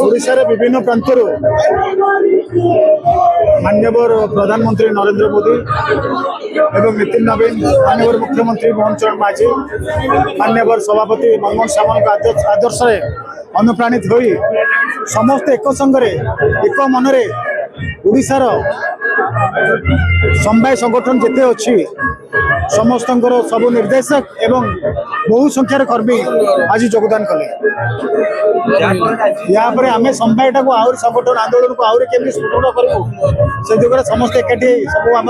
ओडिशा रे विभिन्न प्रांतर माननीय प्रधानमंत्री नरेंद्र मोदी एवं नितिन नवीन माननीय मुख्यमंत्री मोहन चरण माझी माननीय सभापति मनमोहन सामंत आदर्श अनुप्राणित हो समस्त एक संगे एक मनरे ओडिशार समवाय संगठन जिते अच्छी समस्त सब निर्देशक एवं बहु संख्यार कर्मी आज योगदान कले यापर आम समवाय टाक आहरी संगठन आंदोलन को आहरी केमी सुदृढ़ करूँ से दिगरे समस्त एकाठी सब आम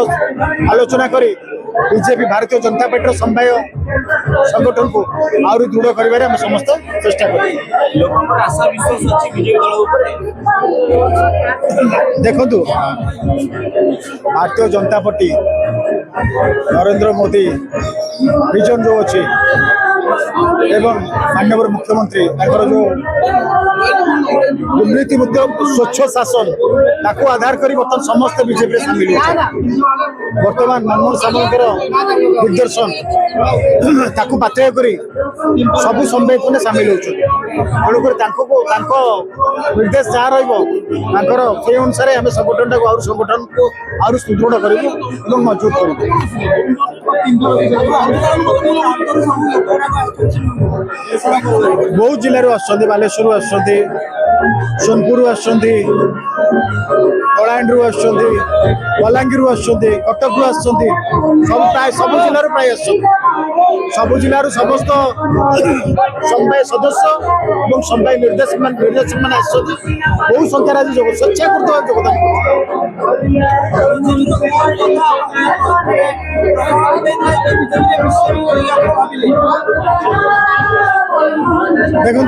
आलोचना करी बीजेपी भारतीय जनता पार्टी समवाय संगठन को आहरी दृढ़ कर समस्त चेष्टा कर देखु भारतीय जनता पार्टी नरेंद्र मोदी विजन जो अच्छी एवं माननीय मुख्यमंत्री जो दुर्नीति मुक्त स्वच्छ शासन ताकू आधार कर बर्तमान समस्त बीजेपी सामिल बर्तमान मनमोहन सामंतर दिग्दर्शन ताकू पाथेय कर सबू संवेदन सामिल होणुक निर्देश जहाँ रही अनुसार आम संगठन टाक संगठन को आहुरी सुदृढ़ करूँ मजबूत करूँ। बहुत जिले बालेश्वर सोनपुर कलाहांडी बलांगीर कटक सब प्राय सब जिलूर प्राय सब जिलूर समस्त समवाय सदस्य और समवाय निर्देशक मैंने बहु संख्यार आज स्वेच्छाकृत योगदान देखो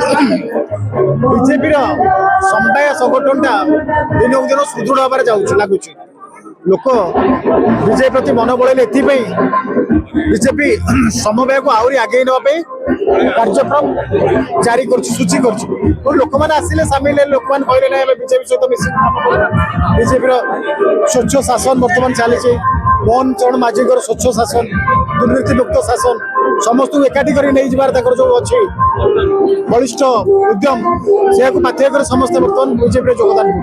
बीजेपी समवाय संगठन दिन दिन सुदृढ़ हबार लगुच लोक बीजेपी प्रति मन बड़े बीजेपी समवाय को आहरी आगे नापी कार्यक्रम जारी सूची कर लोक मैंने आसिले सामिल लोक मैंने कहले ना बीजेपी सहित मिस बीजेपी स्वच्छ शासन बर्तमान चली मोहन चरण माझी स्वच्छ शासन दुर्नीति मुक्त शासन समस्त एकाठी कर जो अच्छी बलिष्ठ उद्यम से पाथेय कर समस्त बर्तमान बीजेपी योगदान कर